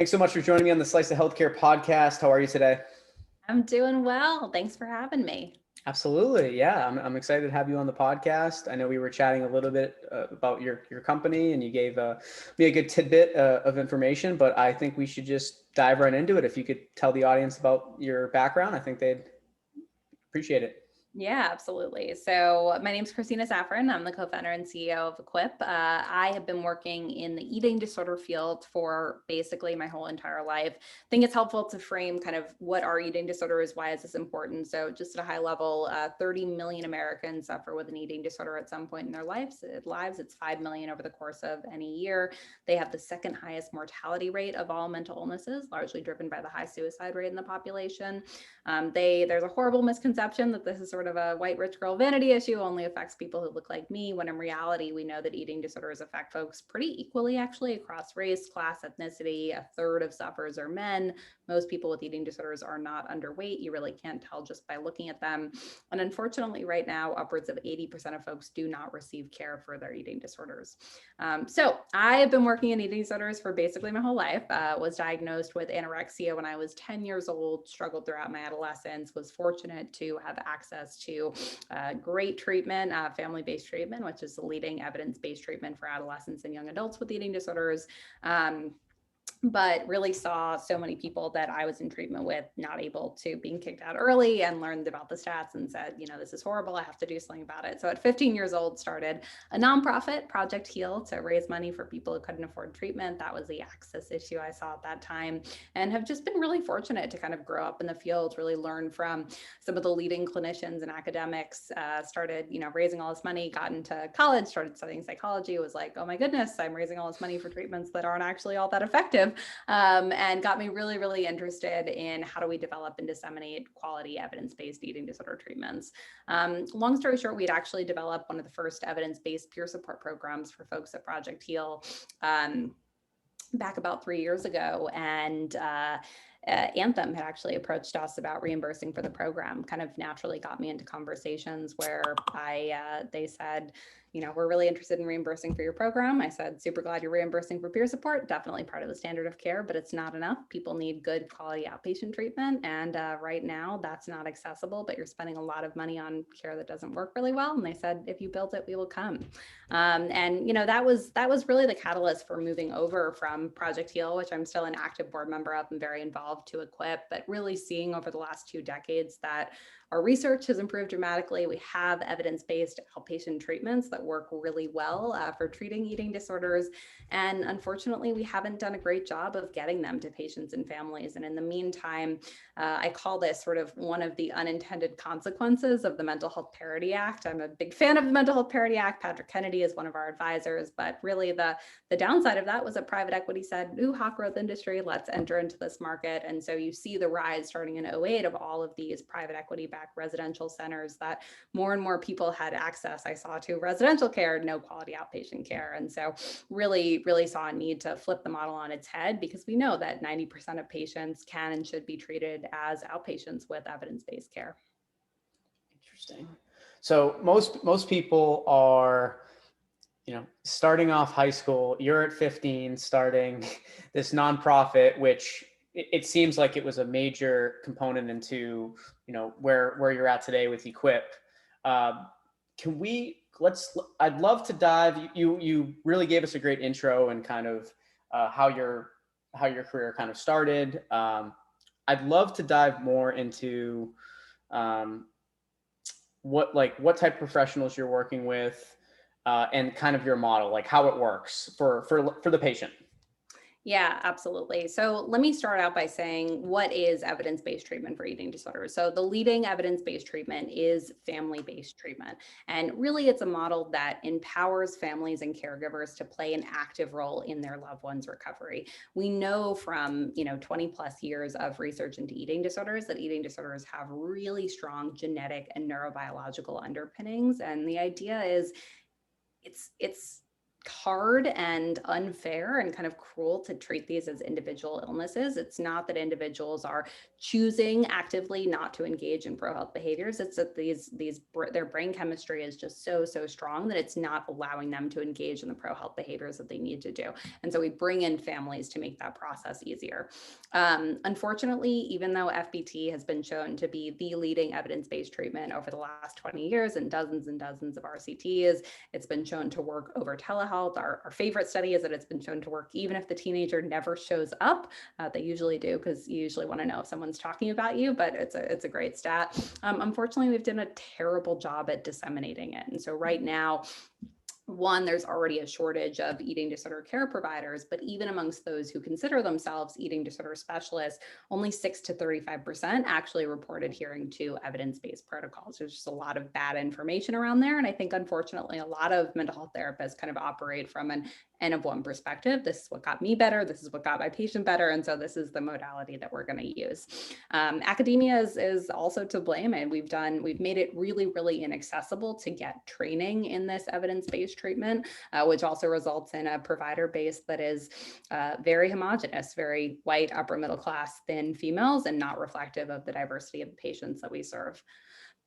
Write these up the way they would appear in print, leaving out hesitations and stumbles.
Thanks so much for joining me on the Slice of Healthcare podcast. How are you today? I'm doing well. Thanks for having me. Absolutely. Yeah, I'm excited to have you on the podcast. I know we were chatting a little bit about your company, and you gave me a good tidbit of information, but I think we should just dive right into it. If you could tell the audience about your background, I think they'd appreciate it. Yeah, absolutely. So my name is Kristina Saffran. I'm the co-founder and CEO of Equip. I have been working in the eating disorder field for basically my whole entire life. I think it's helpful to frame kind of what are eating disorders, why is this important? So just at a high level, 30 million Americans suffer with an eating disorder at some point in their lives. It's 5 million over the course of any year. They have the second highest mortality rate of all mental illnesses, largely driven by the high suicide rate in the population. There's a horrible misconception that this is sort of a white rich girl vanity issue, only affects people who look like me, when in reality, we know that eating disorders affect folks pretty equally, actually, across race, class, ethnicity. A third of sufferers are men. Most people with eating disorders are not underweight. You really can't tell just by looking at them. And unfortunately, right now, upwards of 80% of folks do not receive care for their eating disorders. So I have been working in eating disorders for basically my whole life. Was diagnosed with anorexia when I was 10 years old, struggled throughout my adolescence, was fortunate to have access to great treatment, family-based treatment, which is the leading evidence-based treatment for adolescents and young adults with eating disorders. But really saw so many people that I was in treatment with not able to, being kicked out early, and learned about the stats and said, this is horrible. I have to do something about it. So at 15 years old, started a nonprofit, Project Heal, to raise money for people who couldn't afford treatment. That was the access issue I saw at that time, and have just been really fortunate to kind of grow up in the field, really learn from some of the leading clinicians and academics. Started, raising all this money, got into college, started studying psychology, was like, oh my goodness, I'm raising all this money for treatments that aren't actually all that effective. And got me really, really interested in how do we develop and disseminate quality evidence-based eating disorder treatments. Long story short, we'd actually developed one of the first evidence-based peer support programs for folks at Project Heal back about 3 years ago. And Anthem had actually approached us about reimbursing for the program, kind of naturally got me into conversations where they said, we're really interested in reimbursing for your program. I said, super glad you're reimbursing for peer support. Definitely part of the standard of care, but it's not enough. People need good quality outpatient treatment. And right now that's not accessible, but you're spending a lot of money on care that doesn't work really well. And they said, if you build it, we will come. That was really the catalyst for moving over from Project Heal, which I'm still an active board member of and very involved, to Equip, but really seeing over the last 2 decades that our research has improved dramatically. We have evidence-based outpatient treatments that work really well for treating eating disorders. And unfortunately, we haven't done a great job of getting them to patients and families. And in the meantime, I call this sort of one of the unintended consequences of the Mental Health Parity Act. I'm a big fan of the Mental Health Parity Act. Patrick Kennedy is one of our advisors, but really the downside of that was that private equity said, ooh, hot growth industry, let's enter into this market. And so you see the rise starting in 2008 of all of these private equity backed residential centers, that more and more people had access, I saw, to residential care, no quality outpatient care. And so really, really saw a need to flip the model on its head, because we know that 90% of patients can and should be treated as outpatients with evidence-based care. Interesting. So most people are, starting off high school. You're at 15, starting this nonprofit, which it seems like it was a major component into, where you're at today with Equip. I'd love to dive. You really gave us a great intro and kind of how your career kind of started. I'd love to dive more into what type of professionals you're working with, and kind of your model, like how it works for the patient. Yeah, absolutely. So let me start out by saying, what is evidence-based treatment for eating disorders? So the leading evidence-based treatment is family-based treatment. And really, it's a model that empowers families and caregivers to play an active role in their loved one's recovery. We know from 20 plus years of research into eating disorders that eating disorders have really strong genetic and neurobiological underpinnings. And the idea is it's hard and unfair and kind of cruel to treat these as individual illnesses. It's not that individuals are choosing actively not to engage in pro-health behaviors. It's that their brain chemistry is just so strong that it's not allowing them to engage in the pro-health behaviors that they need to do. And so we bring in families to make that process easier. Unfortunately, even though FBT has been shown to be the leading evidence-based treatment over the last 20 years and dozens of RCTs, it's been shown to work over telehealth. Our favorite study is that it's been shown to work even if the teenager never shows up. They usually do, because you usually want to know if someone's talking about you, but it's a great stat. Unfortunately, we've done a terrible job at disseminating it. And so right now, one, there's already a shortage of eating disorder care providers, but even amongst those who consider themselves eating disorder specialists, only 6 to 35% actually report adhering to evidence-based protocols. There's just a lot of bad information around there. And I think, unfortunately, a lot of mental health therapists kind of operate from an N of one perspective. This is what got me better. This is what got my patient better. And so this is the modality that we're going to use. Academia is also to blame, and we've made it really inaccessible to get training in this evidence-based treatment, which also results in a provider base that is very homogenous, very white, upper middle class, thin females, and not reflective of the diversity of the patients that we serve.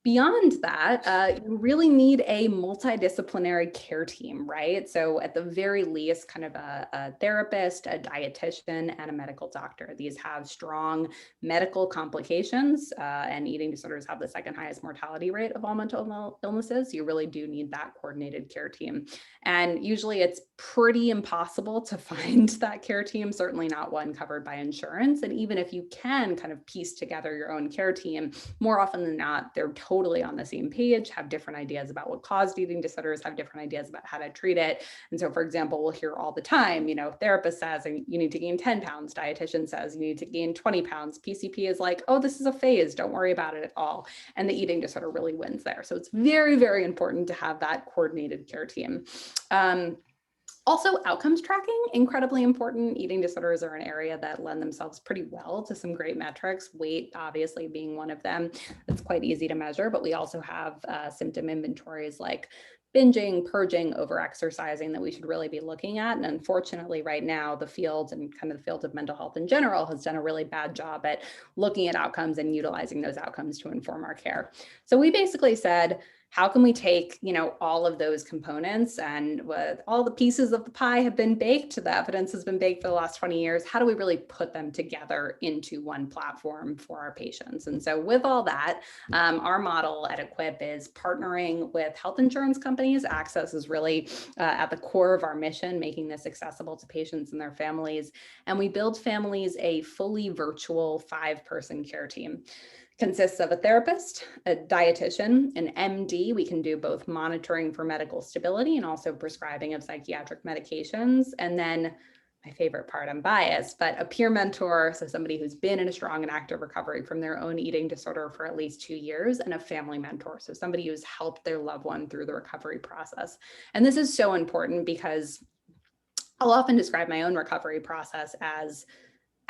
Beyond that, you really need a multidisciplinary care team, right? So at the very least, kind of a therapist, a dietitian, and a medical doctor. These have strong medical complications, and eating disorders have the second highest mortality rate of all mental illnesses. You really do need that coordinated care team. And usually it's pretty impossible to find that care team, certainly not one covered by insurance. And even if you can kind of piece together your own care team, more often than not, they're totally on the same page, have different ideas about what caused eating disorders, have different ideas about how to treat it. And so, for example, we'll hear all the time, therapist says you need to gain 10 pounds, dietitian says you need to gain 20 pounds. PCP is like, oh, this is a phase, don't worry about it at all. And the eating disorder really wins there. So it's very important to have that coordinated care team. Also, outcomes tracking, incredibly important. Eating disorders are an area that lend themselves pretty well to some great metrics, weight obviously being one of them. It's quite easy to measure, but we also have symptom inventories like binging, purging, overexercising that we should really be looking at. And unfortunately, right now, the field and kind of the field of mental health in general has done a really bad job at looking at outcomes and utilizing those outcomes to inform our care. So we basically said, how can we take, all of those components, and with all the pieces of the pie have been baked, the evidence has been baked for the last 20 years, how do we really put them together into one platform for our patients? And so with all that, our model at Equip is partnering with health insurance companies. Access is really at the core of our mission, making this accessible to patients and their families. And we build families a fully virtual 5-person care team. Consists of a therapist, a dietitian, an MD. We can do both monitoring for medical stability and also prescribing of psychiatric medications. And then my favorite part, I'm biased, but a peer mentor, so somebody who's been in a strong and active recovery from their own eating disorder for at least 2 years, and a family mentor, so somebody who's helped their loved one through the recovery process. And this is so important because I'll often describe my own recovery process as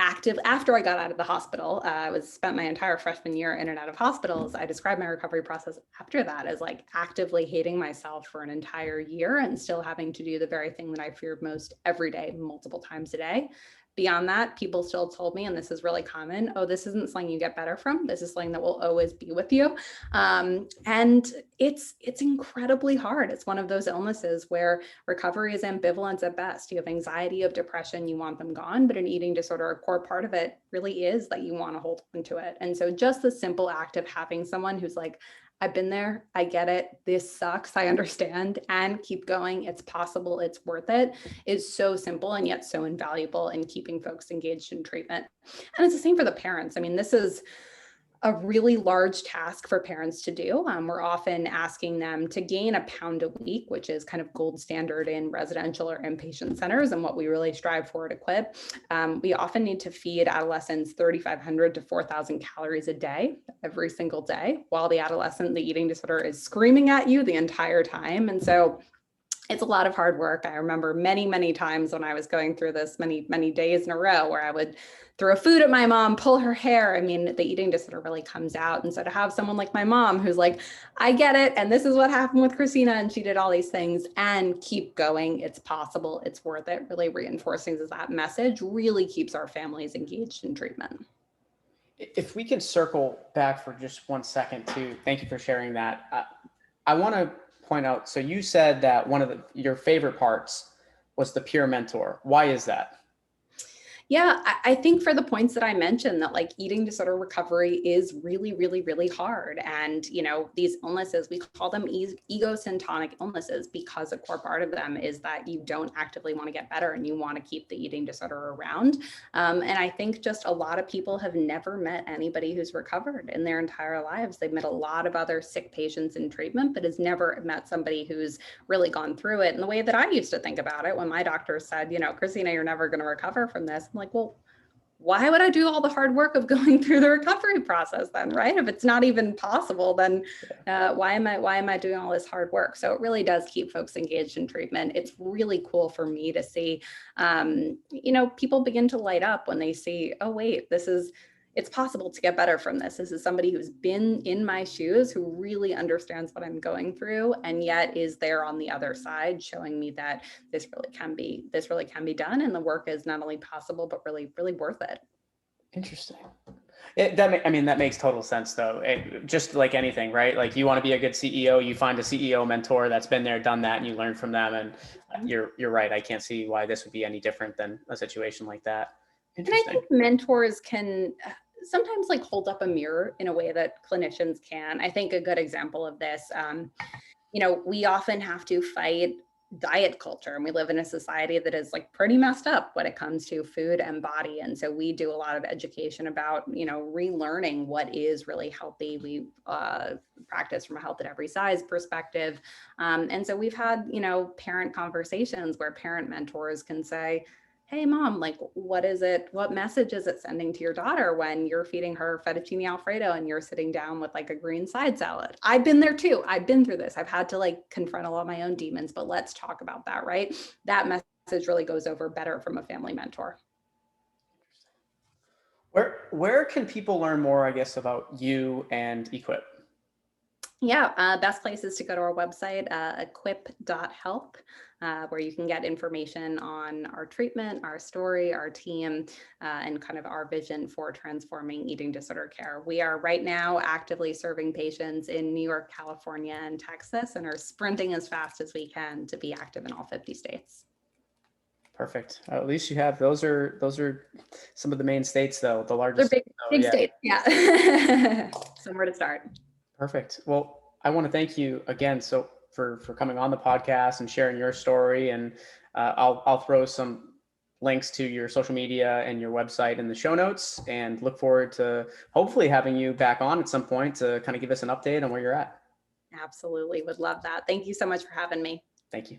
active. After I got out of the hospital, I spent my entire freshman year in and out of hospitals. I described my recovery process after that as like actively hating myself for an entire year and still having to do the very thing that I feared most every day, multiple times a day. Beyond that, people still told me, and this is really common, oh, this isn't something you get better from. This is something that will always be with you. And it's incredibly hard. It's one of those illnesses where recovery is ambivalent at best. You have anxiety, of depression, you want them gone, but an eating disorder, a core part of it really is that you want to hold on to it. And so just the simple act of having someone who's like, I've been there, I get it, this sucks, I understand, and keep going, it's possible, it's worth it, is so simple and yet so invaluable in keeping folks engaged in treatment. And it's the same for the parents. I mean, this is a really large task for parents to do. We're often asking them to gain a pound a week, which is kind of gold standard in residential or inpatient centers and what we really strive for at Equip. We often need to feed adolescents 3,500 to 4,000 calories a day, every single day, while the adolescent, the eating disorder is screaming at you the entire time. And so It's a lot of hard work. I remember many, many times when I was going through this, many, many days in a row, where I would throw food at my mom, pull her hair. I mean, the eating disorder really comes out. And so to have someone like my mom who's like, I get it, and this is what happened with Kristina, and she did all these things, and keep going. It's possible. It's worth it. Really reinforcing that message really keeps our families engaged in treatment. If we can circle back for just 1 second too, thank you for sharing that. I want to point out, so you said that one of your favorite parts was the peer mentor. Why is that? Yeah, I think for the points that I mentioned, that like eating disorder recovery is really, really, really hard. And, you know, these illnesses, we call them egosyntonic illnesses because a core part of them is that you don't actively want to get better and you want to keep the eating disorder around. And I think just a lot of people have never met anybody who's recovered in their entire lives. They've met a lot of other sick patients in treatment, but has never met somebody who's really gone through it. And the way that I used to think about it when my doctor said, you know, Kristina, you're never going to recover from this. I'm like, well, why would I do all the hard work of going through the recovery process then, right? If it's not even possible, then why am I doing all this hard work? So it really does keep folks engaged in treatment. It's really cool for me to see, you know, people begin to light up when they see, oh wait, it's possible to get better from this. This is somebody who's been in my shoes, who really understands what I'm going through, and yet is there on the other side, showing me that this really can be done, and the work is not only possible but really, really worth it. Interesting. That makes total sense though. Just like anything, right? Like you want to be a good CEO, you find a CEO mentor that's been there, done that, and you learn from them. And you're right. I can't see why this would be any different than a situation like that. And I Interesting. think mentors can sometimes like hold up a mirror in a way that clinicians can. I think a good example of this, you know, we often have to fight diet culture, and we live in a society that is like pretty messed up when it comes to food and body. And so we do a lot of education about, you know, relearning what is really healthy. We practice from a health at every size perspective. And so we've had, you know, parent conversations where parent mentors can say, hey mom, like what message is it sending to your daughter when you're feeding her fettuccine alfredo and you're sitting down with like a green side salad? I've been there too. I've been through this. I've had to like confront a lot of my own demons, but let's talk about that, right? That message really goes over better from a family mentor. Where can people learn more, I guess, about you and Equip? Yeah, best place is to go to our website, equip.health, where you can get information on our treatment, our story, our team, and kind of our vision for transforming eating disorder care. We are right now actively serving patients in New York, California, and Texas, and are sprinting as fast as we can to be active in all 50 states. Perfect. At least you have those are some of the main states though, the largest. They're big yeah. states, yeah. Somewhere to start. Perfect. Well, I want to thank you again for coming on the podcast and sharing your story. And I'll throw some links to your social media and your website in the show notes, and look forward to hopefully having you back on at some point to kind of give us an update on where you're at. Absolutely, would love that. Thank you so much for having me. Thank you.